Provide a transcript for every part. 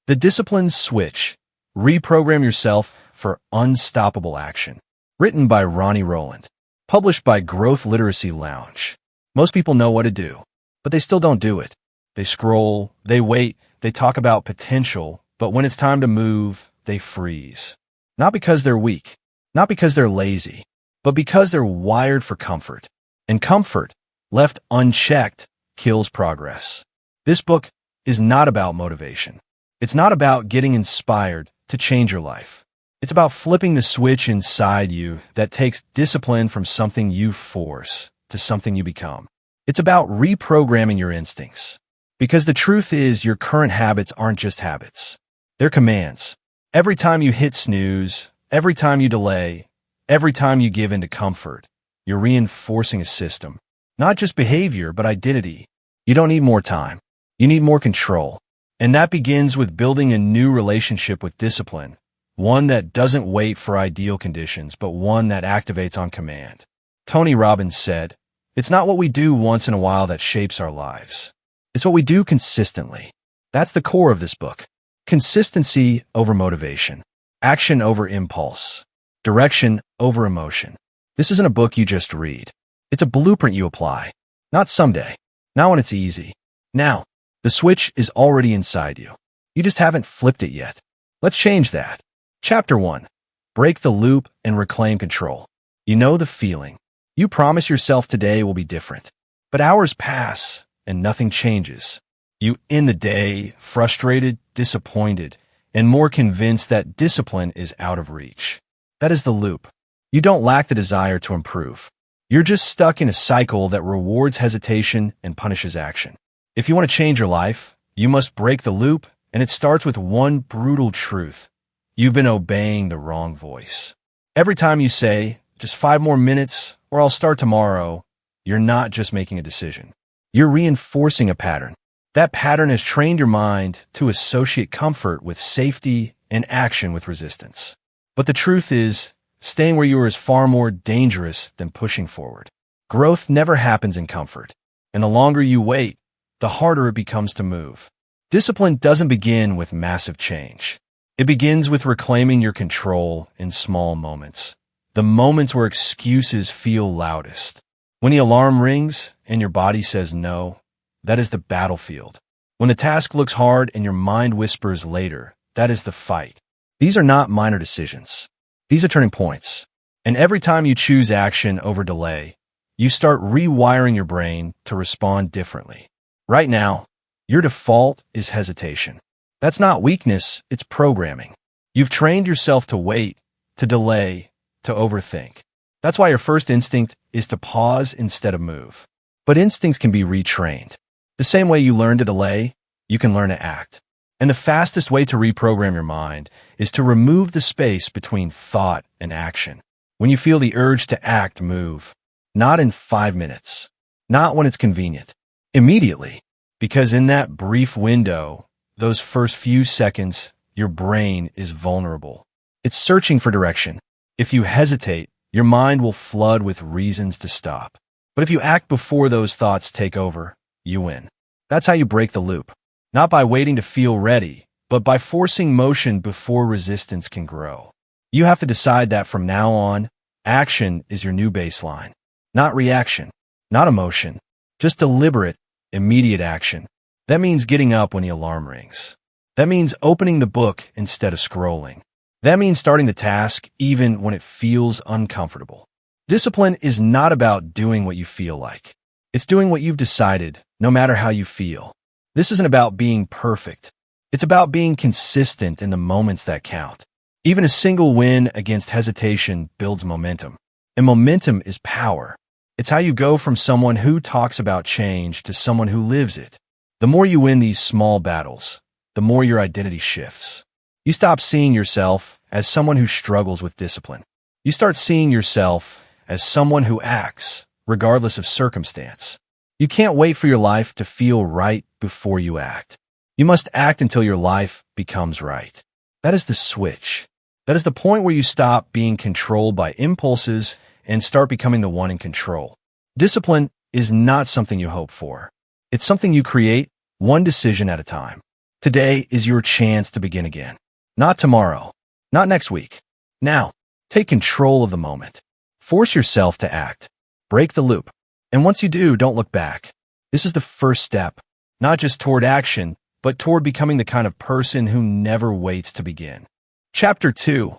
The Discipline Switch. Reprogram Yourself for Unstoppable Action. Written by Ronnie Rowland. Published by Growth Literacy Lounge. Most people know what to do, but they still don't do it. They scroll, they wait, they talk about potential, but when it's time to move, they freeze. Not because they're weak, not because they're lazy, but because they're wired for comfort. And comfort, left unchecked, kills progress. This book is not about motivation. It's not about getting inspired to change your life. It's about flipping the switch inside you that takes discipline from something you force to something you become. It's about reprogramming your instincts. Because the truth is, your current habits aren't just habits. They're commands. Every time you hit snooze, every time you delay, every time you give into comfort, you're reinforcing a system. Not just behavior, but identity. You don't need more time. You need more control. And that begins with building a new relationship with discipline. One that doesn't wait for ideal conditions, but one that activates on command. Tony Robbins said, "It's not what we do once in a while that shapes our lives. It's what we do consistently." That's the core of this book. Consistency over motivation. Action over impulse. Direction over emotion. This isn't a book you just read. It's a blueprint you apply. Not someday. Not when it's easy. Now. The switch is already inside you. You just haven't flipped it yet. Let's change that. Chapter 1. Break the loop and reclaim control. You know the feeling. You promise yourself today will be different. But hours pass and nothing changes. You end the day frustrated, disappointed, and more convinced that discipline is out of reach. That is the loop. You don't lack the desire to improve. You're just stuck in a cycle that rewards hesitation and punishes action. If you want to change your life, you must break the loop, and it starts with one brutal truth. You've been obeying the wrong voice. Every time you say, just 5 more minutes, or I'll start tomorrow, you're not just making a decision. You're reinforcing a pattern. That pattern has trained your mind to associate comfort with safety and action with resistance. But the truth is, staying where you are is far more dangerous than pushing forward. Growth never happens in comfort, and the longer you wait, the harder it becomes to move. Discipline doesn't begin with massive change. It begins with reclaiming your control in small moments. The moments where excuses feel loudest. When the alarm rings and your body says no, that is the battlefield. When the task looks hard and your mind whispers later, that is the fight. These are not minor decisions. These are turning points. And every time you choose action over delay, you start rewiring your brain to respond differently. Right now, your default is hesitation. That's not weakness, it's programming. You've trained yourself to wait, to delay, to overthink. That's why your first instinct is to pause instead of move. But instincts can be retrained. The same way you learn to delay, you can learn to act. And the fastest way to reprogram your mind is to remove the space between thought and action. When you feel the urge to act, move. Not in 5 minutes. Not when it's convenient. Immediately. Because in that brief window, those first few seconds, your brain is vulnerable. It's searching for direction. If you hesitate, your mind will flood with reasons to stop. But if you act before those thoughts take over, you win. That's how you break the loop. Not by waiting to feel ready, but by forcing motion before resistance can grow. You have to decide that from now on, action is your new baseline. Not reaction, not emotion, just deliberate, immediate action. That means getting up when the alarm rings. That means opening the book instead of scrolling. That means starting the task even when it feels uncomfortable. Discipline is not about doing what you feel like. It's doing what you've decided, no matter how you feel. This isn't about being perfect. It's about being consistent in the moments that count. Even a single win against hesitation builds momentum. And momentum is power. It's how you go from someone who talks about change to someone who lives it. The more you win these small battles, the more your identity shifts. You stop seeing yourself as someone who struggles with discipline. You start seeing yourself as someone who acts, regardless of circumstance. You can't wait for your life to feel right before you act. You must act until your life becomes right. That is the switch. That is the point where you stop being controlled by impulses and start becoming the one in control. Discipline is not something you hope for. It's something you create, one decision at a time. Today is your chance to begin again. Not tomorrow. Not next week. Now, take control of the moment. Force yourself to act. Break the loop. And once you do, don't look back. This is the first step, not just toward action, but toward becoming the kind of person who never waits to begin. Chapter 2.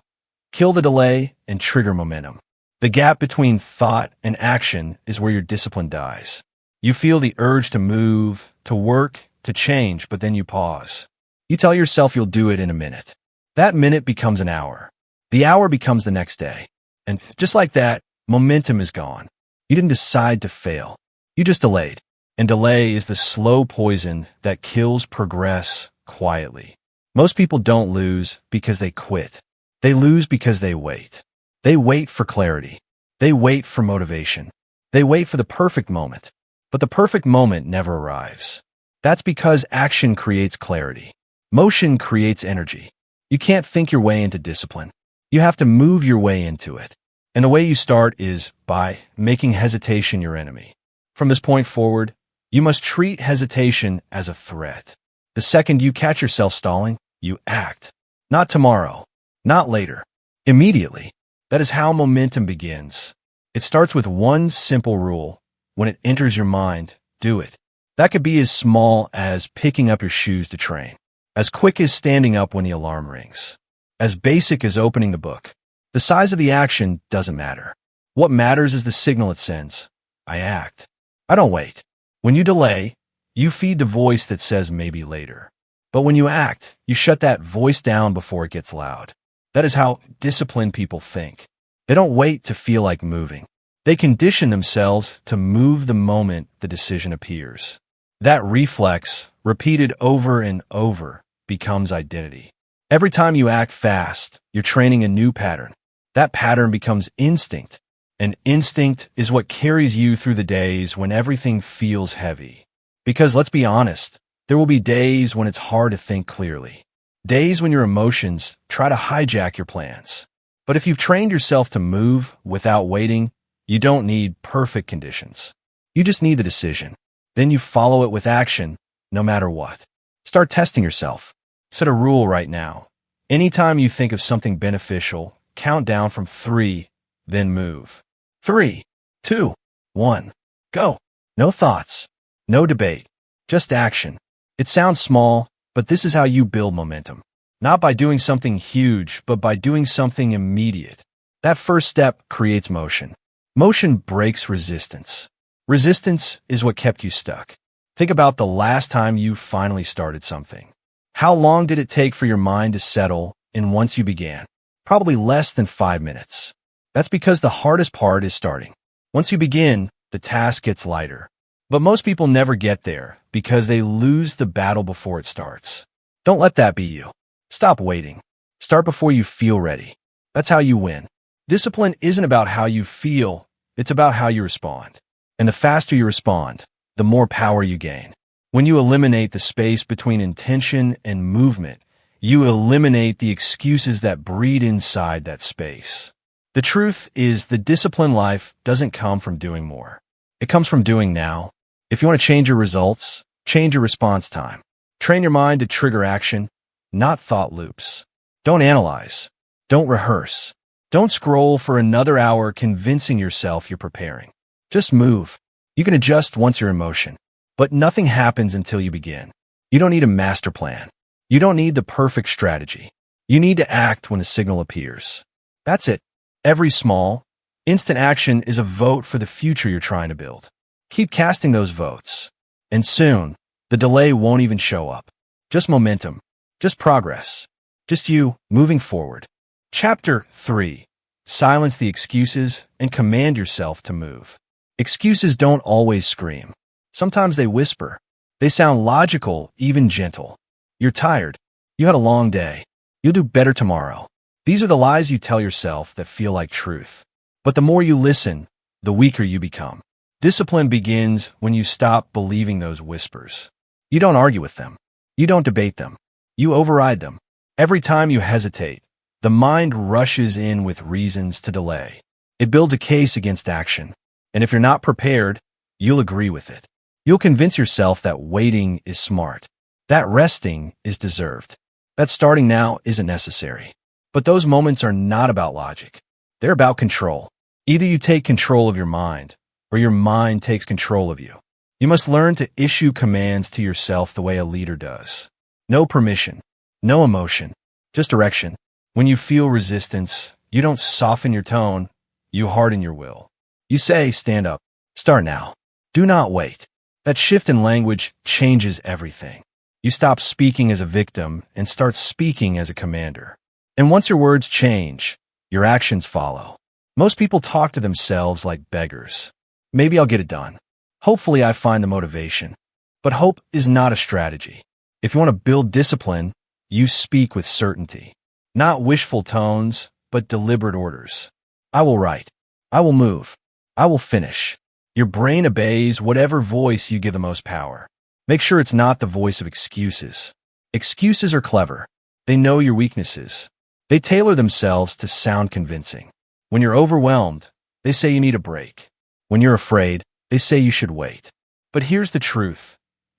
Kill the delay and trigger momentum. The gap between thought and action is where your discipline dies. You feel the urge to move, to work, to change, but then you pause. You tell yourself you'll do it in a minute. That minute becomes an hour. The hour becomes the next day. And just like that, momentum is gone. You didn't decide to fail. You just delayed. And delay is the slow poison that kills progress quietly. Most people don't lose because they quit. They lose because they wait. They wait for clarity. They wait for motivation. They wait for the perfect moment. But the perfect moment never arrives. That's because action creates clarity. Motion creates energy. You can't think your way into discipline. You have to move your way into it. And the way you start is by making hesitation your enemy. From this point forward, you must treat hesitation as a threat. The second you catch yourself stalling, you act. Not tomorrow. Not later. Immediately. That is how momentum begins. It starts with one simple rule. When it enters your mind, do it. That could be as small as picking up your shoes to train, as quick as standing up when the alarm rings, as basic as opening the book. The size of the action doesn't matter. What matters is the signal it sends. I act. I don't wait. When you delay, you feed the voice that says maybe later. But when you act, you shut that voice down before it gets loud. That is how disciplined people think. They don't wait to feel like moving. They condition themselves to move the moment the decision appears. That reflex, repeated over and over, becomes identity. Every time you act fast, you're training a new pattern. That pattern becomes instinct. And instinct is what carries you through the days when everything feels heavy. Because let's be honest, there will be days when it's hard to think clearly. Days when your emotions try to hijack your plans. But if you've trained yourself to move without waiting, you don't need perfect conditions. You just need the decision. Then you follow it with action, no matter what. Start testing yourself. Set a rule right now. Anytime you think of something beneficial, count down from 3, then move. 3, 2, 1, go. No thoughts, no debate, just action. It sounds small, but this is how you build momentum. Not by doing something huge, but by doing something immediate. That first step creates motion. Motion breaks resistance. Resistance is what kept you stuck. Think about the last time you finally started something. How long did it take for your mind to settle in once you began? Probably less than 5 minutes. That's because the hardest part is starting. Once you begin, the task gets lighter. But most people never get there because they lose the battle before it starts. Don't let that be you. Stop waiting. Start before you feel ready. That's how you win. Discipline isn't about how you feel, it's about how you respond. And the faster you respond, the more power you gain. When you eliminate the space between intention and movement, you eliminate the excuses that breed inside that space. The truth is the disciplined life doesn't come from doing more. It comes from doing now. If you want to change your results, change your response time. Train your mind to trigger action, not thought loops. Don't analyze. Don't rehearse. Don't scroll for another hour convincing yourself you're preparing. Just move. You can adjust once you're in motion. But nothing happens until you begin. You don't need a master plan. You don't need the perfect strategy. You need to act when the signal appears. That's it. Every small, instant action is a vote for the future you're trying to build. Keep casting those votes. And soon, the delay won't even show up. Just momentum. Just progress. Just you moving forward. Chapter 3. Silence the excuses and command yourself to move. Excuses don't always scream. Sometimes they whisper. They sound logical, even gentle. You're tired. You had a long day. You'll do better tomorrow. These are the lies you tell yourself that feel like truth. But the more you listen, the weaker you become. Discipline begins when you stop believing those whispers. You don't argue with them. You don't debate them. You override them. Every time you hesitate, the mind rushes in with reasons to delay. It builds a case against action. And if you're not prepared, you'll agree with it. You'll convince yourself that waiting is smart. That resting is deserved. That starting now isn't necessary. But those moments are not about logic. They're about control. Either you take control of your mind, or your mind takes control of you. You must learn to issue commands to yourself the way a leader does. No permission, no emotion, just direction. When you feel resistance, you don't soften your tone, you harden your will. You say, stand up, start now. Do not wait. That shift in language changes everything. You stop speaking as a victim and start speaking as a commander. And once your words change, your actions follow. Most people talk to themselves like beggars. Maybe I'll get it done. Hopefully I find the motivation. But hope is not a strategy. If you want to build discipline, you speak with certainty. Not wishful tones, but deliberate orders. I will write. I will move. I will finish. Your brain obeys whatever voice you give the most power. Make sure it's not the voice of excuses. Excuses are clever. They know your weaknesses. They tailor themselves to sound convincing. When you're overwhelmed, they say you need a break. When you're afraid, they say you should wait. But here's the truth.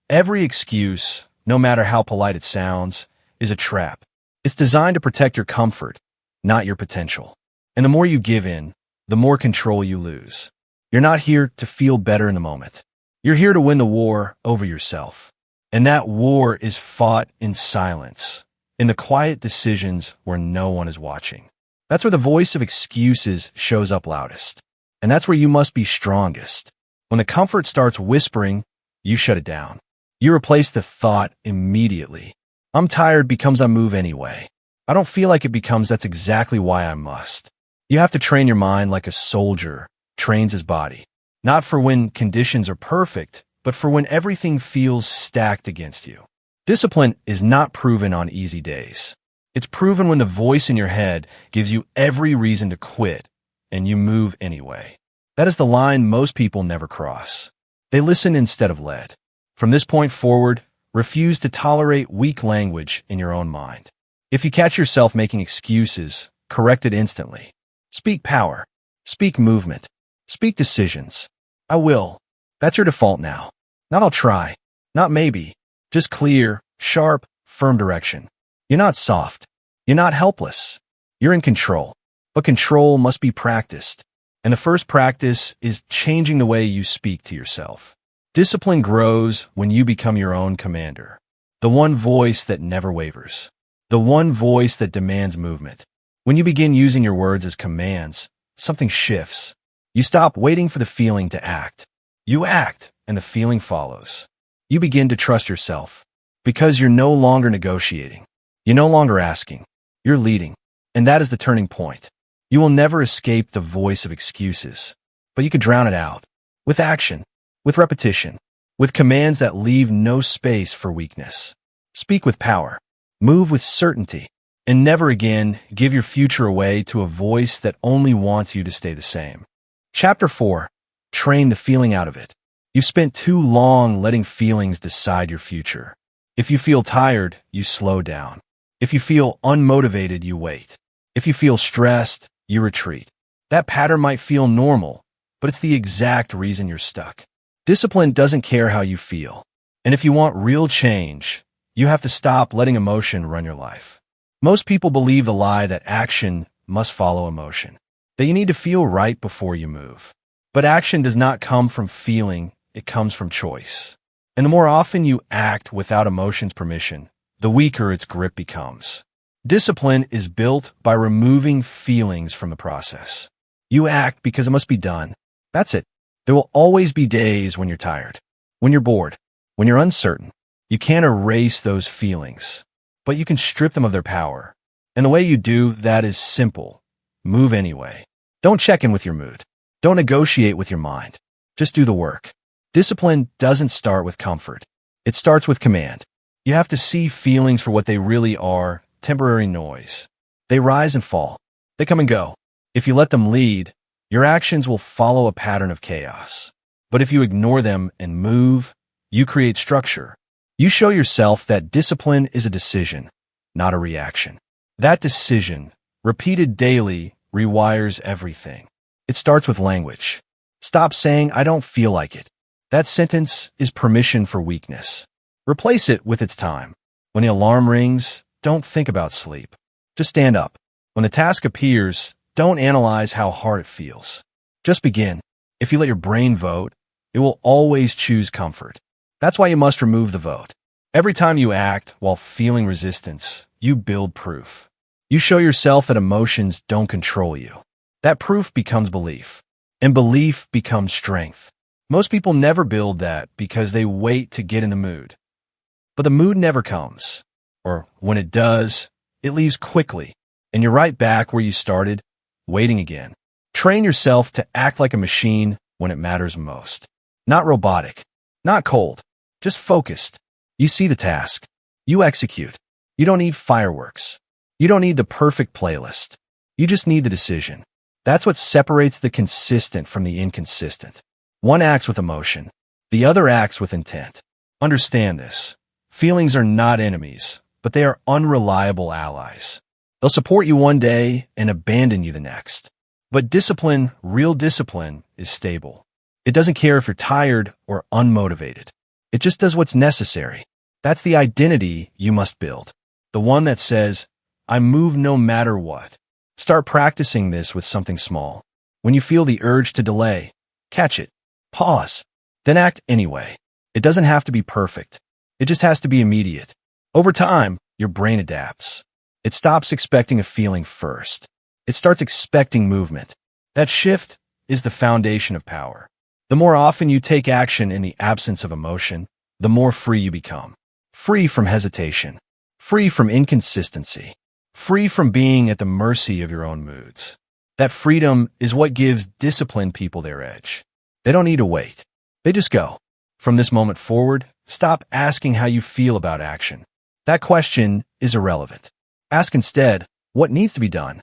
Every excuse, no matter how polite it sounds, is a trap. It's designed to protect your comfort, not your potential. And the more you give in, the more control you lose. You're not here to feel better in the moment. You're here to win the war over yourself. And that war is fought in silence, in the quiet decisions where no one is watching. That's where the voice of excuses shows up loudest. And that's where you must be strongest. When the comfort starts whispering, you shut it down. You replace the thought immediately. I'm tired becomes I move anyway. I don't feel like it becomes that's exactly why I must. You have to train your mind like a soldier trains his body. Not for when conditions are perfect, but for when everything feels stacked against you. Discipline is not proven on easy days. It's proven when the voice in your head gives you every reason to quit, and you move anyway. That is the line most people never cross. They listen instead of lead. From this point forward, refuse to tolerate weak language in your own mind. If you catch yourself making excuses, correct it instantly. Speak power. Speak movement. Speak decisions. I will. That's your default now. Not I'll try. Not maybe. Just clear, sharp, firm direction. You're not soft. You're not helpless. You're in control. But control must be practiced. And the first practice is changing the way you speak to yourself. Discipline grows when you become your own commander. The one voice that never wavers. The one voice that demands movement. When you begin using your words as commands, something shifts. You stop waiting for the feeling to act. You act, and the feeling follows. You begin to trust yourself. Because you're no longer negotiating. You're no longer asking. You're leading. And that is the turning point. You will never escape the voice of excuses. But you can drown it out. With action. With repetition. With commands that leave no space for weakness. Speak with power. Move with certainty. And never again give your future away to a voice that only wants you to stay the same. Chapter 4. Train the feeling out of it. You've spent too long letting feelings decide your future. If you feel tired, you slow down. If you feel unmotivated, you wait. If you feel stressed, you retreat. That pattern might feel normal, but it's the exact reason you're stuck. Discipline doesn't care how you feel. And if you want real change, you have to stop letting emotion run your life. Most people believe the lie that action must follow emotion, that you need to feel right before you move. But action does not come from feeling, it comes from choice. And the more often you act without emotion's permission, the weaker its grip becomes. Discipline is built by removing feelings from the process. You act because it must be done. That's it. There will always be days when you're tired, when you're bored, when you're uncertain. You can't erase those feelings, but you can strip them of their power. And the way you do that is simple. Move anyway. Don't check in with your mood. Don't negotiate with your mind. Just do the work. Discipline doesn't start with comfort. It starts with command. You have to see feelings for what they really are, temporary noise. They rise and fall. They come and go. If you let them lead, your actions will follow a pattern of chaos. But if you ignore them and move, you create structure. You show yourself that discipline is a decision, not a reaction. That decision, repeated daily, rewires everything. It starts with language. Stop saying, I don't feel like it. That sentence is permission for weakness. Replace it with its time. When the alarm rings, don't think about sleep. Just stand up. When the task appears, don't analyze how hard it feels. Just begin. If you let your brain vote, it will always choose comfort. That's why you must remove the vote. Every time you act while feeling resistance, you build proof. You show yourself that emotions don't control you. That proof becomes belief, and belief becomes strength. Most people never build that because they wait to get in the mood. But the mood never comes, or when it does, it leaves quickly, and you're right back where you started, waiting again. Train yourself to act like a machine when it matters most. Not robotic, not cold, just focused. You see the task. You execute. You don't need fireworks. You don't need the perfect playlist. You just need the decision. That's what separates the consistent from the inconsistent. One acts with emotion. The other acts with intent. Understand this. Feelings are not enemies, but they are unreliable allies. They'll support you one day and abandon you the next. But discipline, real discipline, is stable. It doesn't care if you're tired or unmotivated. It just does what's necessary. That's the identity you must build. The one that says, I move no matter what. Start practicing this with something small. When you feel the urge to delay, catch it. Pause. Then act anyway. It doesn't have to be perfect. It just has to be immediate. Over time, your brain adapts. It stops expecting a feeling first. It starts expecting movement. That shift is the foundation of power. The more often you take action in the absence of emotion, the more free you become. Free from hesitation. Free from inconsistency. Free from being at the mercy of your own moods. That freedom is what gives disciplined people their edge. They don't need to wait. They just go. From this moment forward, stop asking how you feel about action. That question is irrelevant. Ask instead, what needs to be done?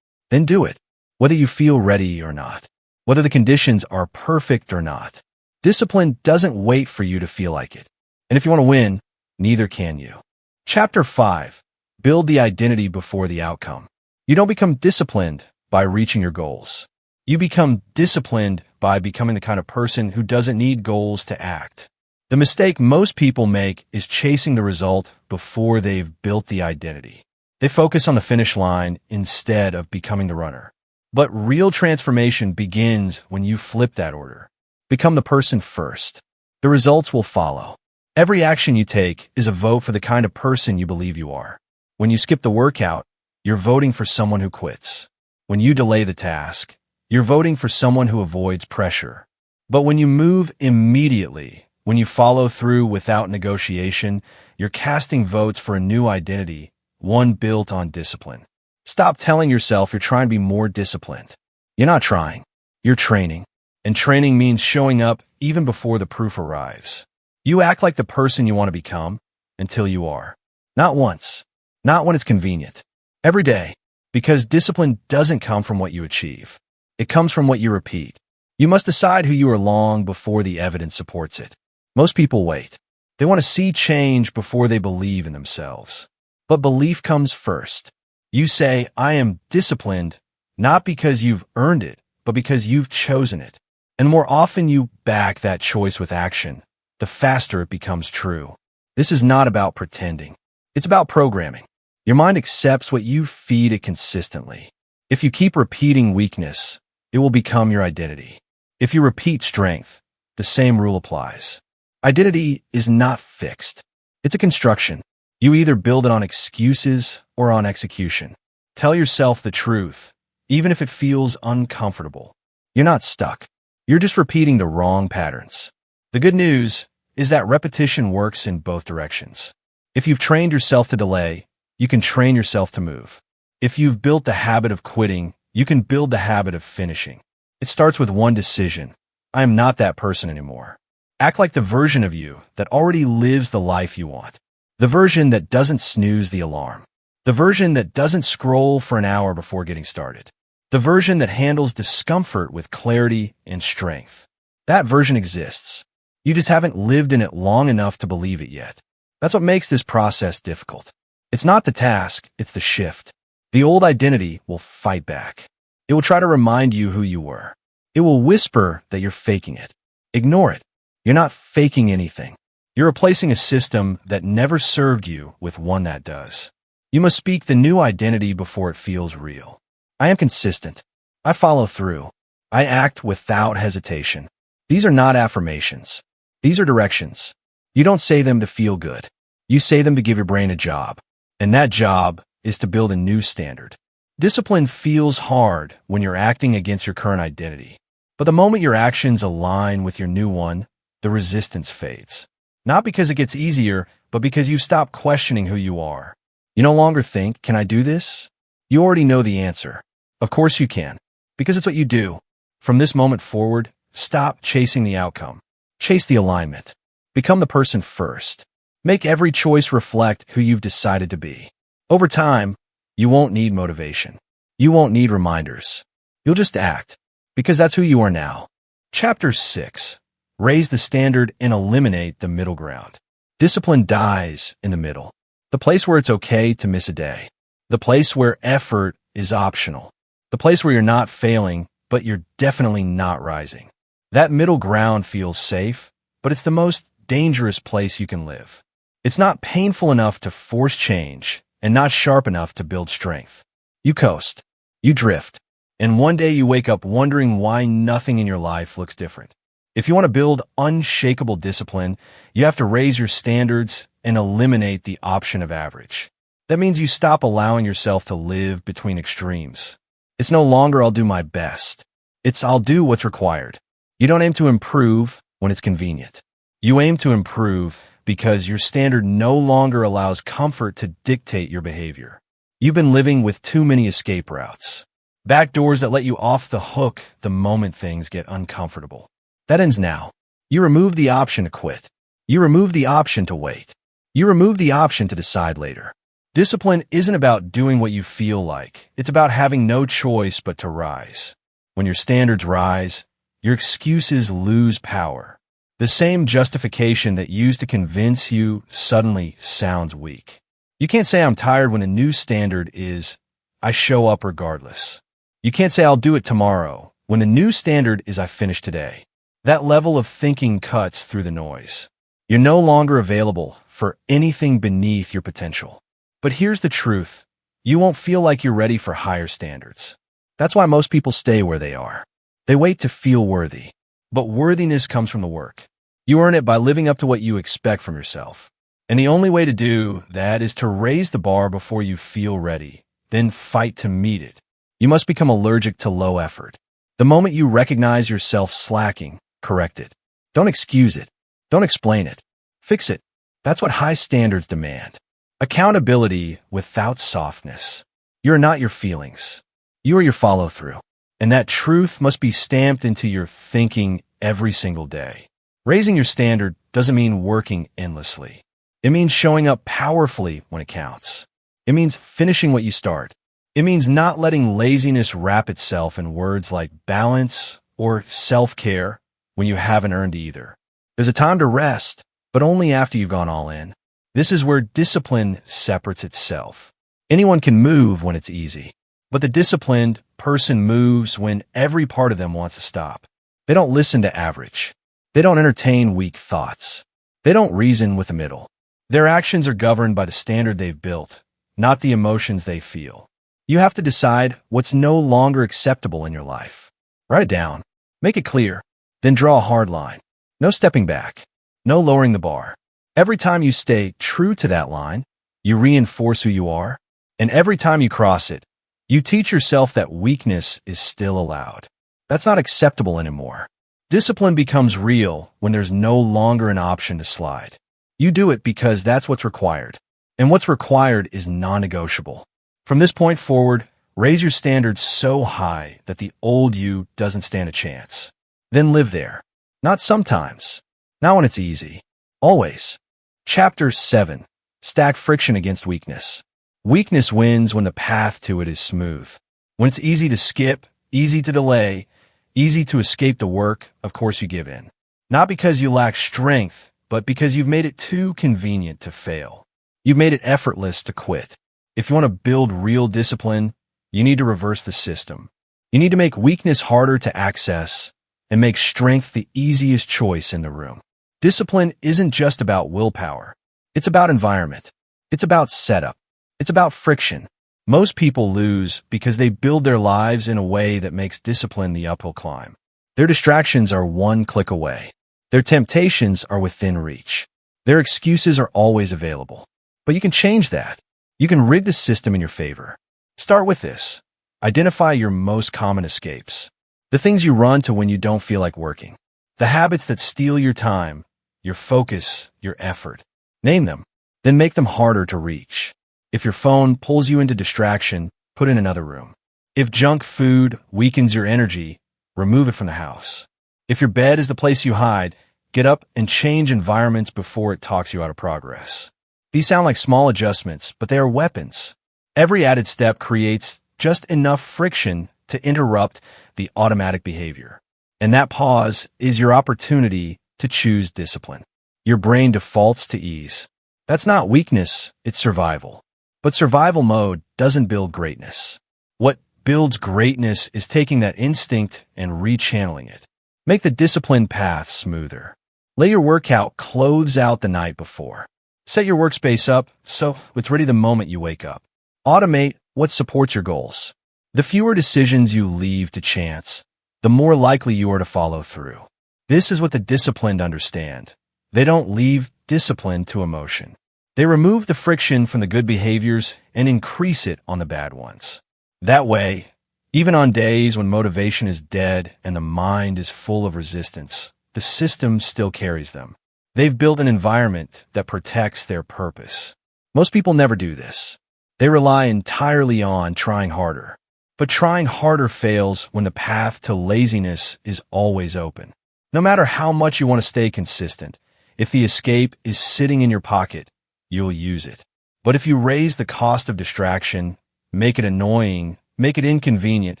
Then do it, whether you feel ready or not, whether the conditions are perfect or not. Discipline doesn't wait for you to feel like it. And if you want to win, neither can you. Chapter 5. Build the identity before the outcome. You don't become disciplined by reaching your goals. You become disciplined by becoming the kind of person who doesn't need goals to act. The mistake most people make is chasing the result before they've built the identity. They focus on the finish line instead of becoming the runner. But real transformation begins when you flip that order. Become the person first. The results will follow. Every action you take is a vote for the kind of person you believe you are. When you skip the workout, you're voting for someone who quits. When you delay the task, you're voting for someone who avoids pressure. But when you move immediately, when you follow through without negotiation, you're casting votes for a new identity, one built on discipline. Stop telling yourself you're trying to be more disciplined. You're not trying. You're training. And training means showing up even before the proof arrives. You act like the person you want to become until you are. Not once. Not when it's convenient. Every day. Because discipline doesn't come from what you achieve. It comes from what you repeat. You must decide who you are long before the evidence supports it. Most people wait. They want to see change before they believe in themselves. But belief comes first. You say, I am disciplined, not because you've earned it, but because you've chosen it. And the more often you back that choice with action, the faster it becomes true. This is not about pretending. It's about programming. Your mind accepts what you feed it consistently. If you keep repeating weakness, it will become your identity. If you repeat strength, the same rule applies. Identity is not fixed. It's a construction. You either build it on excuses or on execution. Tell yourself the truth, even if it feels uncomfortable. You're not stuck. You're just repeating the wrong patterns. The good news is that repetition works in both directions. If you've trained yourself to delay, you can train yourself to move. If you've built the habit of quitting, you can build the habit of finishing. It starts with one decision. I am not that person anymore. Act like the version of you that already lives the life you want. The version that doesn't snooze the alarm. The version that doesn't scroll for an hour before getting started. The version that handles discomfort with clarity and strength. That version exists. You just haven't lived in it long enough to believe it yet. That's what makes this process difficult. It's not the task, it's the shift. The old identity will fight back. It will try to remind you who you were. It will whisper that you're faking it. Ignore it. You're not faking anything. You're replacing a system that never served you with one that does. You must speak the new identity before it feels real. I am consistent. I follow through. I act without hesitation. These are not affirmations. These are directions. You don't say them to feel good. You say them to give your brain a job. And that job is to build a new standard. Discipline feels hard when you're acting against your current identity. But the moment your actions align with your new one, the resistance fades. Not because it gets easier, but because you stop questioning who you are. You no longer think, can I do this? You already know the answer. Of course you can, because it's what you do. From this moment forward, stop chasing the outcome. Chase the alignment. Become the person first. Make every choice reflect who you've decided to be. Over time, you won't need motivation. You won't need reminders. You'll just act, because that's who you are now. Chapter 6. Raise the standard and eliminate the middle ground. Discipline dies in the middle. The place where it's okay to miss a day. The place where effort is optional. The place where you're not failing, but you're definitely not rising. That middle ground feels safe, but it's the most dangerous place you can live. It's not painful enough to force change and not sharp enough to build strength. You coast. You drift. And one day you wake up wondering why nothing in your life looks different. If you want to build unshakable discipline, you have to raise your standards and eliminate the option of average. That means you stop allowing yourself to live between extremes. It's no longer I'll do my best. It's I'll do what's required. You don't aim to improve when it's convenient. You aim to improve because your standard no longer allows comfort to dictate your behavior. You've been living with too many escape routes. Back doors that let you off the hook the moment things get uncomfortable. That ends now. You remove the option to quit. You remove the option to wait. You remove the option to decide later. Discipline isn't about doing what you feel like. It's about having no choice but to rise. When your standards rise, your excuses lose power. The same justification that used to convince you suddenly sounds weak. You can't say I'm tired when a new standard is, I show up regardless. You can't say I'll do it tomorrow when the new standard is I finish today. That level of thinking cuts through the noise. You're no longer available for anything beneath your potential. But here's the truth. You won't feel like you're ready for higher standards. That's why most people stay where they are. They wait to feel worthy. But worthiness comes from the work. You earn it by living up to what you expect from yourself. And the only way to do that is to raise the bar before you feel ready, then fight to meet it. You must become allergic to low effort. The moment you recognize yourself slacking, correct it. Don't excuse it. Don't explain it. Fix it. That's what high standards demand. Accountability without softness. You're not your feelings. You are your follow-through. And that truth must be stamped into your thinking every single day. Raising your standard doesn't mean working endlessly. It means showing up powerfully when it counts. It means finishing what you start. It means not letting laziness wrap itself in words like balance or self-care when you haven't earned either. There's a time to rest, but only after you've gone all in. This is where discipline separates itself. Anyone can move when it's easy, but the disciplined person moves when every part of them wants to stop. They don't listen to average. They don't entertain weak thoughts. They don't reason with the middle. Their actions are governed by the standard they've built, not the emotions they feel. You have to decide what's no longer acceptable in your life. Write it down. Make it clear. Then draw a hard line. No stepping back. No lowering the bar. Every time you stay true to that line, you reinforce who you are. And every time you cross it, you teach yourself that weakness is still allowed. That's not acceptable anymore. Discipline becomes real when there's no longer an option to slide. You do it because that's what's required. And what's required is non-negotiable. From this point forward, raise your standards so high that the old you doesn't stand a chance. Then live there. Not sometimes. Not when it's easy. Always. Chapter 7. Stack friction against weakness. Weakness wins when the path to it is smooth. When it's easy to skip, easy to delay, easy to escape the work, of course you give in. Not because you lack strength, but because you've made it too convenient to fail. You've made it effortless to quit. If you want to build real discipline, you need to reverse the system. You need to make weakness harder to access and make strength the easiest choice in the room. Discipline isn't just about willpower. It's about environment. It's about setup. It's about friction. Most people lose because they build their lives in a way that makes discipline the uphill climb. Their distractions are one click away. Their temptations are within reach. Their excuses are always available. But you can change that. You can rig the system in your favor. Start with this. Identify your most common escapes. The things you run to when you don't feel like working. The habits that steal your time, your focus, your effort. Name them. Then make them harder to reach. If your phone pulls you into distraction, put it in another room. If junk food weakens your energy, remove it from the house. If your bed is the place you hide, get up and change environments before it talks you out of progress. These sound like small adjustments, but they are weapons. Every added step creates just enough friction to interrupt the automatic behavior. And that pause is your opportunity to choose discipline. Your brain defaults to ease. That's not weakness, it's survival. But survival mode doesn't build greatness. What builds greatness is taking that instinct and rechanneling it. Make the disciplined path smoother. Lay your workout clothes out the night before. Set your workspace up so it's ready the moment you wake up. Automate what supports your goals. The fewer decisions you leave to chance, the more likely you are to follow through. This is what the disciplined understand. They don't leave discipline to emotion. They remove the friction from the good behaviors and increase it on the bad ones. That way, even on days when motivation is dead and the mind is full of resistance, the system still carries them. They've built an environment that protects their purpose. Most people never do this. They rely entirely on trying harder. But trying harder fails when the path to laziness is always open. No matter how much you want to stay consistent, if the escape is sitting in your pocket, you'll use it. But if you raise the cost of distraction, make it annoying, make it inconvenient,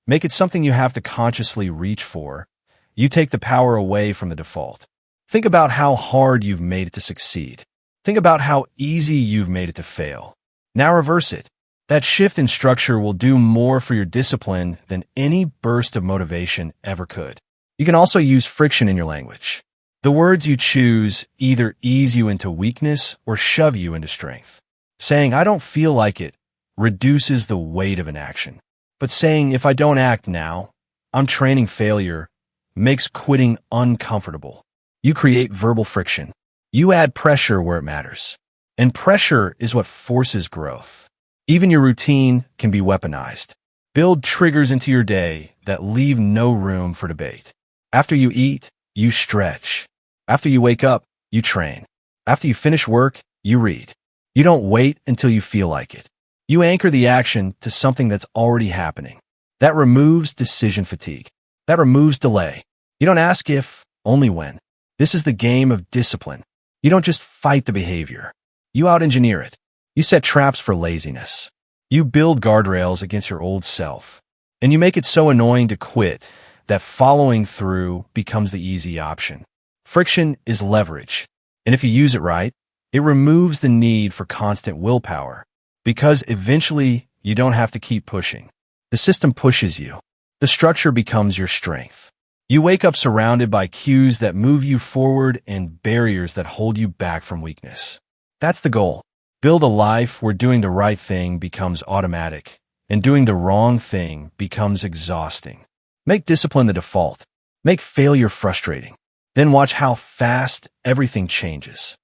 make it something you have to consciously reach for, you take the power away from the default. Think about how hard you've made it to succeed. Think about how easy you've made it to fail. Now reverse it. That shift in structure will do more for your discipline than any burst of motivation ever could. You can also use friction in your language. The words you choose either ease you into weakness or shove you into strength. Saying, "I don't feel like it," reduces the weight of an action. But saying, "If I don't act now, I'm training failure," makes quitting uncomfortable. You create verbal friction. You add pressure where it matters. And pressure is what forces growth. Even your routine can be weaponized. Build triggers into your day that leave no room for debate. After you eat, you stretch. After you wake up, you train. After you finish work, you read. You don't wait until you feel like it. You anchor the action to something that's already happening. That removes decision fatigue. That removes delay. You don't ask if, only when. This is the game of discipline. You don't just fight the behavior. You out-engineer it. You set traps for laziness. You build guardrails against your old self. And you make it so annoying to quit that following through becomes the easy option. Friction is leverage. And if you use it right, it removes the need for constant willpower. Because eventually, you don't have to keep pushing. The system pushes you. The structure becomes your strength. You wake up surrounded by cues that move you forward and barriers that hold you back from weakness. That's the goal. Build a life where doing the right thing becomes automatic and doing the wrong thing becomes exhausting. Make discipline the default. Make failure frustrating. Then watch how fast everything changes.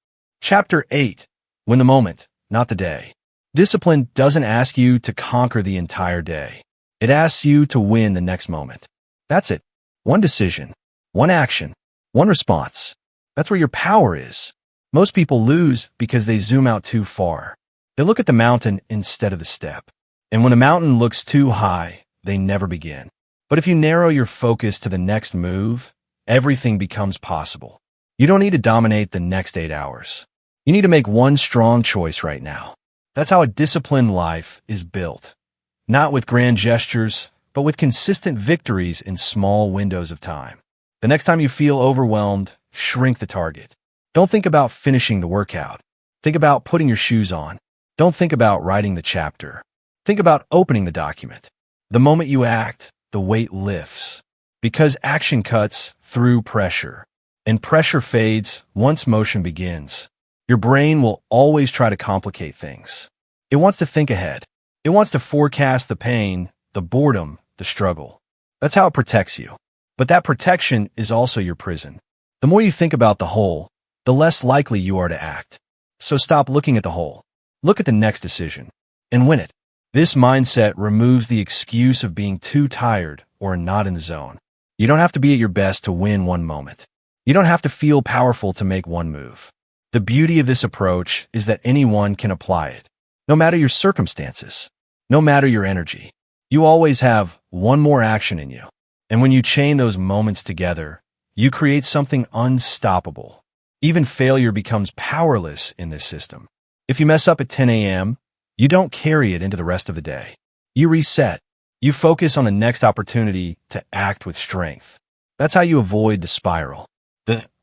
Chapter 8. When the moment, not the day. Discipline doesn't ask you to conquer the entire day. It asks you to win the next moment. That's it. One decision, one action, one response. That's where your power is. Most people lose because they zoom out too far. They look at the mountain instead of the step. And when a mountain looks too high, they never begin. But if you narrow your focus to the next move, everything becomes possible. You don't need to dominate the next 8 hours. You need to make one strong choice right now. That's how a disciplined life is built. Not with grand gestures, but with consistent victories in small windows of time. The next time you feel overwhelmed, shrink the target. Don't think about finishing the workout. Think about putting your shoes on. Don't think about writing the chapter. Think about opening the document. The moment you act, the weight lifts. Because action cuts through pressure. And pressure fades once motion begins. Your brain will always try to complicate things. It wants to think ahead. It wants to forecast the pain, the boredom, the struggle. That's how it protects you. But that protection is also your prison. The more you think about the whole, the less likely you are to act. So stop looking at the whole. Look at the next decision and win it. This mindset removes the excuse of being too tired or not in the zone. You don't have to be at your best to win one moment. You don't have to feel powerful to make one move. The beauty of this approach is that anyone can apply it. No matter your circumstances, no matter your energy, you always have one more action in you. And when you chain those moments together, you create something unstoppable. Even failure becomes powerless in this system. If you mess up at 10 a.m., you don't carry it into the rest of the day. You reset. You focus on the next opportunity to act with strength. That's how you avoid the spiral.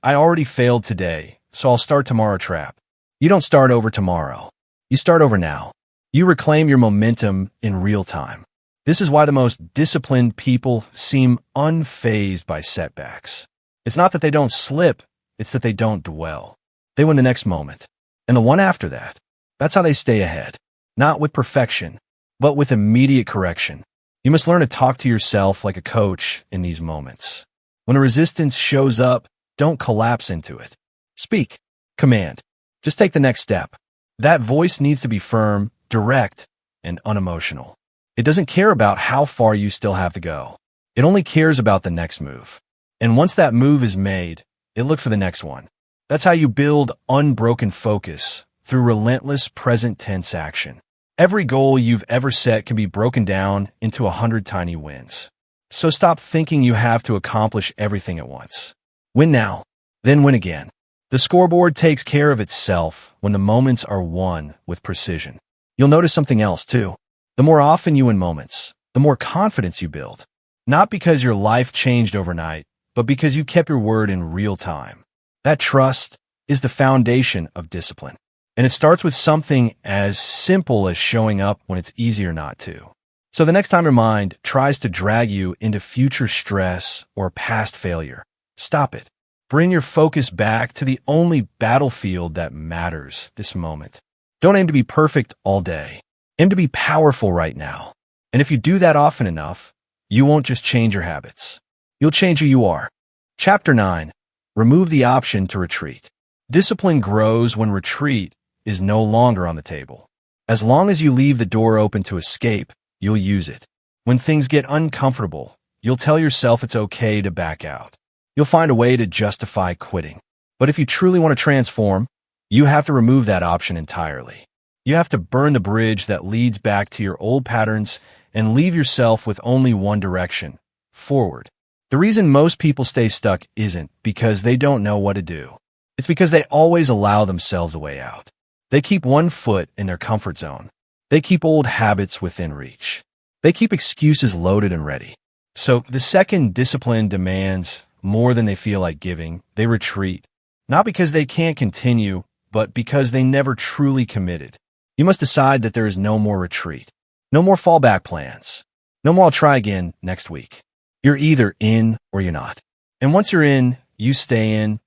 I already failed today, so I'll start tomorrow trap. You don't start over tomorrow. You start over now. You reclaim your momentum in real time. This is why the most disciplined people seem unfazed by setbacks. It's not that they don't slip, it's that they don't dwell. They win the next moment, and the one after that. That's how they stay ahead. Not with perfection, but with immediate correction. You must learn to talk to yourself like a coach in these moments. When a resistance shows up, don't collapse into it. Speak. Command. Just take the next step. That voice needs to be firm, direct, and unemotional. It doesn't care about how far you still have to go. It only cares about the next move. And once that move is made, it looks for the next one. That's how you build unbroken focus through relentless present tense action. Every goal you've ever set can be broken down into 100 tiny wins. So stop thinking you have to accomplish everything at once. Win now, then win again. The scoreboard takes care of itself when the moments are won with precision. You'll notice something else too. The more often you win moments, the more confidence you build. Not because your life changed overnight, but because you kept your word in real time. That trust is the foundation of discipline. And it starts with something as simple as showing up when it's easier not to. So the next time your mind tries to drag you into future stress or past failure, stop it. Bring your focus back to the only battlefield that matters, this moment. Don't aim to be perfect all day. Aim to be powerful right now. And if you do that often enough, you won't just change your habits. You'll change who you are. Chapter 9. Remove the option to retreat. Discipline grows when retreat is no longer on the table. As long as you leave the door open to escape, you'll use it. When things get uncomfortable, you'll tell yourself it's okay to back out. You'll find a way to justify quitting. But if you truly want to transform, you have to remove that option entirely. You have to burn the bridge that leads back to your old patterns and leave yourself with only one direction, forward. The reason most people stay stuck isn't because they don't know what to do. It's because they always allow themselves a way out. They keep one foot in their comfort zone. They keep old habits within reach. They keep excuses loaded and ready. So the second discipline demands more than they feel like giving, they retreat. Not because they can't continue, but because they never truly committed. You must decide that there is no more retreat. No more fallback plans. No more I'll try again next week. You're either in or you're not. And once you're in, you stay in,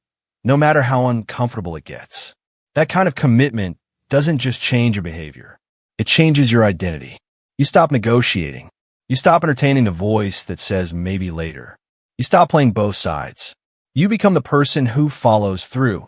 no matter how uncomfortable it gets. That kind of commitment doesn't just change your behavior. It changes your identity. You stop negotiating. You stop entertaining the voice that says maybe later. You stop playing both sides. You become the person who follows through,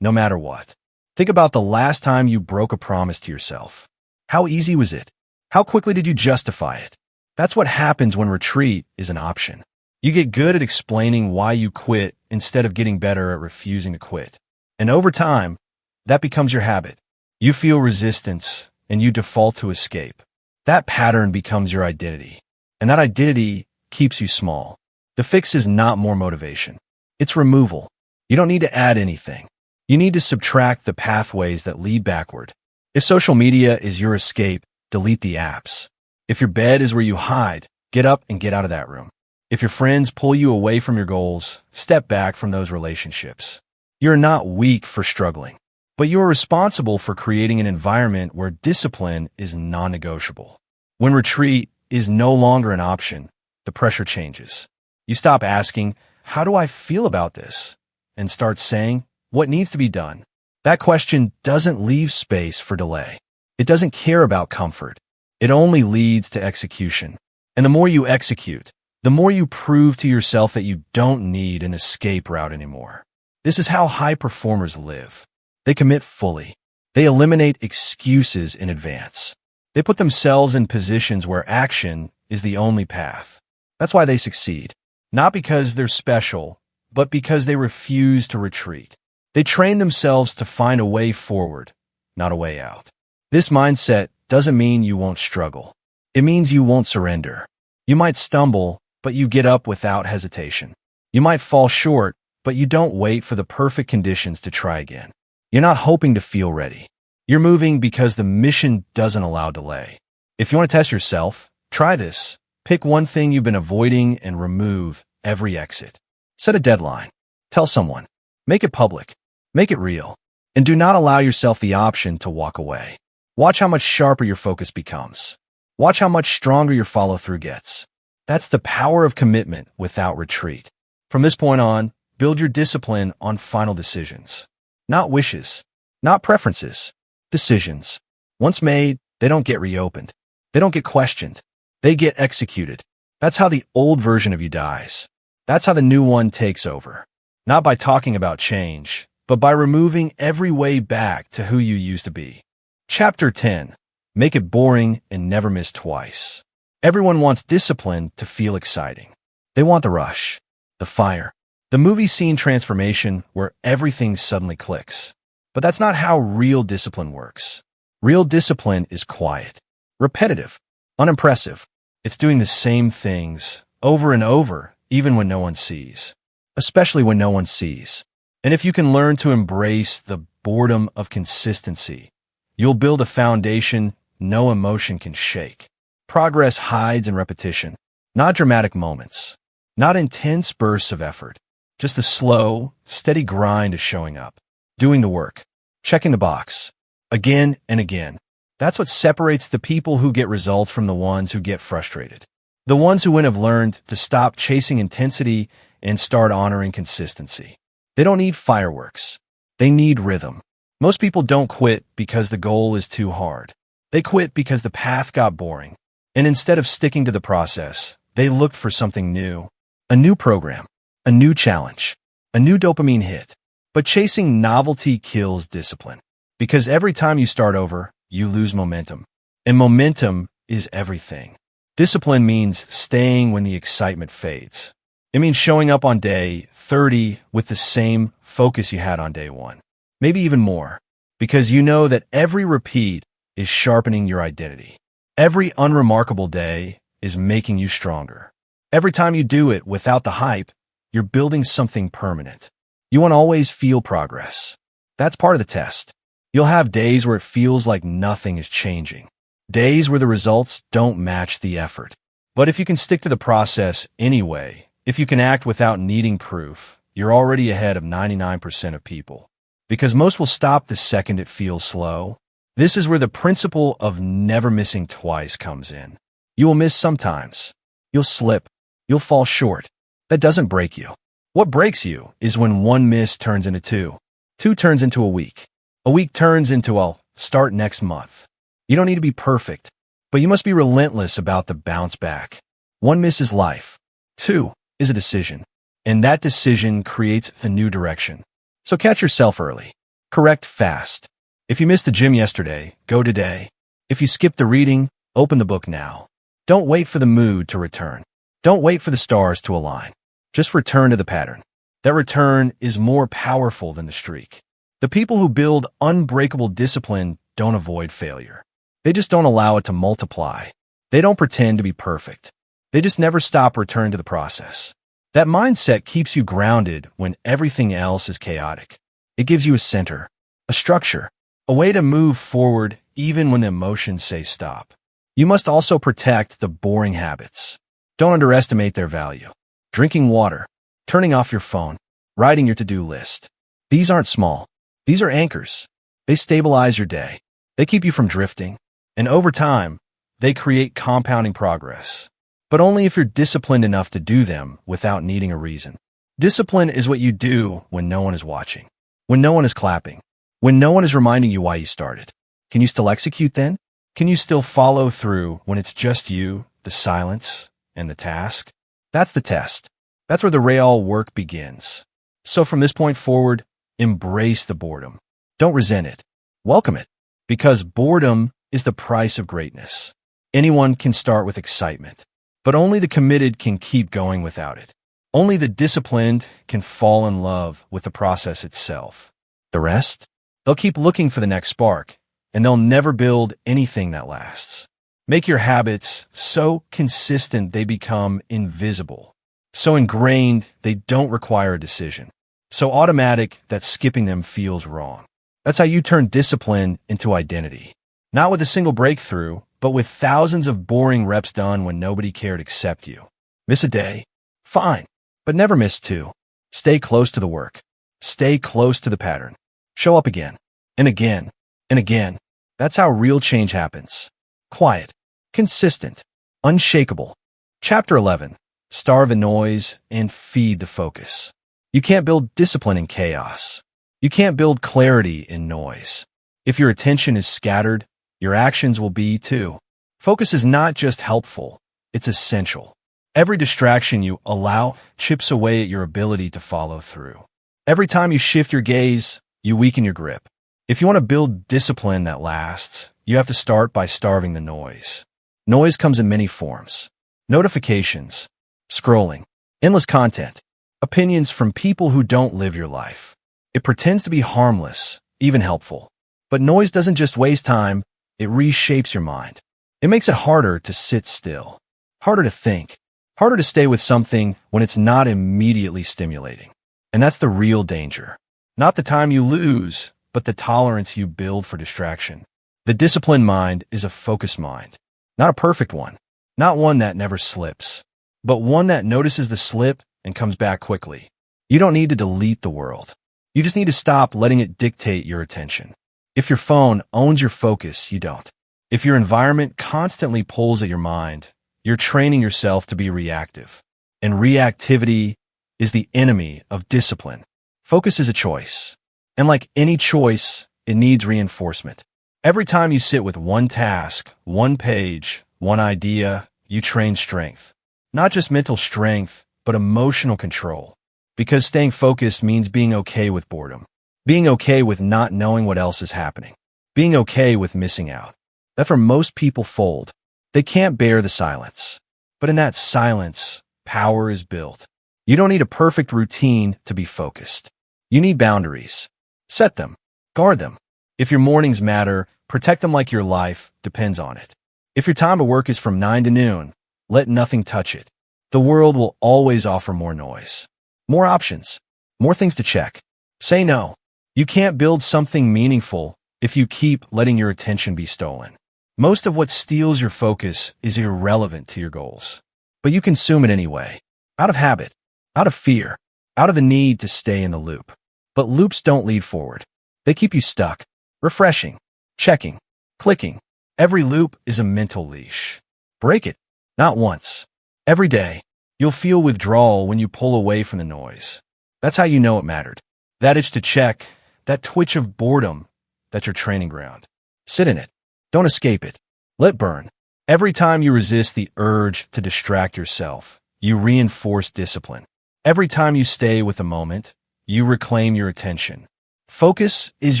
no matter what. Think about the last time you broke a promise to yourself. How easy was it? How quickly did you justify it? That's what happens when retreat is an option. You get good at explaining why you quit instead of getting better at refusing to quit. And over time, that becomes your habit. You feel resistance and you default to escape. That pattern becomes your identity. And that identity keeps you small. The fix is not more motivation. It's removal. You don't need to add anything. You need to subtract the pathways that lead backward. If social media is your escape, delete the apps. If your bed is where you hide, get up and get out of that room. If your friends pull you away from your goals, step back from those relationships. You're not weak for struggling, but you are responsible for creating an environment where discipline is non-negotiable. When retreat is no longer an option, the pressure changes. You stop asking, how do I feel about this? and starts saying, "What needs to be done?" That question doesn't leave space for delay. It doesn't care about comfort. It only leads to execution. And the more you execute, the more you prove to yourself that you don't need an escape route anymore. This is how high performers live. They commit fully. They eliminate excuses in advance. They put themselves in positions where action is the only path. That's why they succeed. Not because they're special, but because they refuse to retreat. They train themselves to find a way forward, not a way out. This mindset doesn't mean you won't struggle. It means you won't surrender. You might stumble, but you get up without hesitation. You might fall short, but you don't wait for the perfect conditions to try again. You're not hoping to feel ready. You're moving because the mission doesn't allow delay. If you want to test yourself, try this. Pick one thing you've been avoiding and remove every exit. Set a deadline. Tell someone. Make it public. Make it real. And do not allow yourself the option to walk away. Watch how much sharper your focus becomes. Watch how much stronger your follow-through gets. That's the power of commitment without retreat. From this point on, build your discipline on final decisions. Not wishes. Not preferences. Decisions. Once made, they don't get reopened. They don't get questioned. They get executed. That's how the old version of you dies. That's how the new one takes over. Not by talking about change, but by removing every way back to who you used to be. Chapter 10. Make it boring and never miss twice. Everyone wants discipline to feel exciting. They want the rush, the fire, the movie scene transformation where everything suddenly clicks. But that's not how real discipline works. Real discipline is quiet, repetitive, unimpressive. It's doing the same things over and over, even when no one sees. Especially when no one sees. And if you can learn to embrace the boredom of consistency, you'll build a foundation no emotion can shake. Progress hides in repetition, not dramatic moments, not intense bursts of effort, just a slow, steady grind of showing up, doing the work, checking the box, again and again. That's what separates the people who get results from the ones who get frustrated. The ones who win have learned to stop chasing intensity and start honoring consistency. They don't need fireworks. They need rhythm. Most people don't quit because the goal is too hard. They quit because the path got boring. And instead of sticking to the process, they looked for something new. A new program, a new challenge, a new dopamine hit. But chasing novelty kills discipline. Because every time you start over, you lose momentum. And momentum is everything. Discipline means staying when the excitement fades. It means showing up on day 30 with the same focus you had on day 1. Maybe even more. Because you know that every repeat is sharpening your identity. Every unremarkable day is making you stronger. Every time you do it without the hype, you're building something permanent. You won't always feel progress. That's part of the test. You'll have days where it feels like nothing is changing. Days where the results don't match the effort. But if you can stick to the process anyway, if you can act without needing proof, you're already ahead of 99% of people. Because most will stop the second it feels slow. This is where the principle of never missing twice comes in. You will miss sometimes. You'll slip. You'll fall short. That doesn't break you. What breaks you is when one miss turns into two. Two turns into a week. A week turns into I'll start next month. You don't need to be perfect, but you must be relentless about the bounce back. One miss is life. Two is a decision. And that decision creates a new direction. So catch yourself early. Correct fast. If you missed the gym yesterday, go today. If you skipped the reading, open the book now. Don't wait for the mood to return. Don't wait for the stars to align. Just return to the pattern. That return is more powerful than the streak. The people who build unbreakable discipline don't avoid failure. They just don't allow it to multiply. They don't pretend to be perfect. They just never stop returning to the process. That mindset keeps you grounded when everything else is chaotic. It gives you a center, a structure, a way to move forward even when the emotions say stop. You must also protect the boring habits. Don't underestimate their value. Drinking water, turning off your phone, writing your to-do list. These aren't small. These are anchors. They stabilize your day. They keep you from drifting. And over time, they create compounding progress. But only if you're disciplined enough to do them without needing a reason. Discipline is what you do when no one is watching, when no one is clapping, when no one is reminding you why you started. Can you still execute then? Can you still follow through when it's just you, the silence, and the task? That's the test. That's where the real work begins. So from this point forward, embrace the boredom. Don't resent it. Welcome it. Because boredom is the price of greatness. Anyone can start with excitement, but only the committed can keep going without it. Only the disciplined can fall in love with the process itself. The rest? They'll keep looking for the next spark, and they'll never build anything that lasts. Make your habits so consistent they become invisible, so ingrained they don't require a decision, so automatic that skipping them feels wrong. That's how you turn discipline into identity. Not with a single breakthrough, but with thousands of boring reps done when nobody cared except you. Miss a day? Fine. But never miss two. Stay close to the work. Stay close to the pattern. Show up again, and again, and again. That's how real change happens. Quiet, consistent, unshakable. Chapter 11. Starve the noise and feed the focus. You can't build discipline in chaos. You can't build clarity in noise. If your attention is scattered, your actions will be too. Focus is not just helpful, it's essential. Every distraction you allow chips away at your ability to follow through. Every time you shift your gaze, you weaken your grip. If you want to build discipline that lasts, you have to start by starving the noise. Noise comes in many forms. Notifications, scrolling, endless content, opinions from people who don't live your life. It pretends to be harmless, even helpful. But noise doesn't just waste time, it reshapes your mind. It makes it harder to sit still, harder to think, harder to stay with something when it's not immediately stimulating. And that's the real danger. Not the time you lose, but the tolerance you build for distraction. The disciplined mind is a focused mind. Not a perfect one. Not one that never slips. But one that notices the slip and comes back quickly. You don't need to delete the world. You just need to stop letting it dictate your attention. If your phone owns your focus, you don't. If your environment constantly pulls at your mind, you're training yourself to be reactive. And reactivity is the enemy of discipline. Focus is a choice. And like any choice, it needs reinforcement. Every time you sit with one task, one page, one idea, you train strength. Not just mental strength, but emotional control. Because staying focused means being okay with boredom. Being okay with not knowing what else is happening. Being okay with missing out. That's where most people fold. They can't bear the silence. But in that silence, power is built. You don't need a perfect routine to be focused. You need boundaries. Set them. Guard them. If your mornings matter, protect them like your life depends on it. If your time of work is from 9 to noon, let nothing touch it. The world will always offer more noise. More options. More things to check. Say no. You can't build something meaningful if you keep letting your attention be stolen. Most of what steals your focus is irrelevant to your goals. But you consume it anyway. Out of habit. Out of fear. Out of the need to stay in the loop. But loops don't lead forward. They keep you stuck. Refreshing. Checking. Clicking. Every loop is a mental leash. Break it. Not once. Every day. You'll feel withdrawal when you pull away from the noise. That's how you know it mattered. That itch to check, that twitch of boredom, that's your training ground. Sit in it. Don't escape it. Let burn. Every time you resist the urge to distract yourself, you reinforce discipline. Every time you stay with the moment, you reclaim your attention. Focus is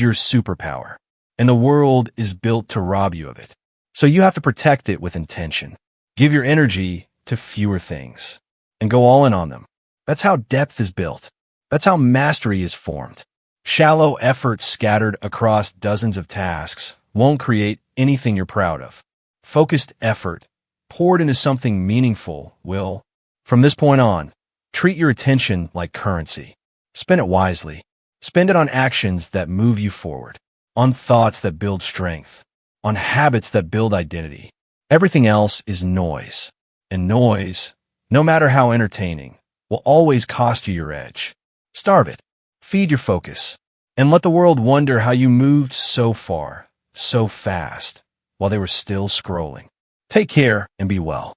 your superpower, and the world is built to rob you of it. So you have to protect it with intention. Give your energy to fewer things, and go all in on them. That's how depth is built. That's how mastery is formed. Shallow effort scattered across dozens of tasks won't create anything you're proud of. Focused effort, poured into something meaningful, will. From this point on, treat your attention like currency. Spend it wisely. Spend it on actions that move you forward, on thoughts that build strength, on habits that build identity. Everything else is noise. And noise, no matter how entertaining, will always cost you your edge. Starve it. Feed your focus. And let the world wonder how you moved so far, so fast, while they were still scrolling. Take care and be well.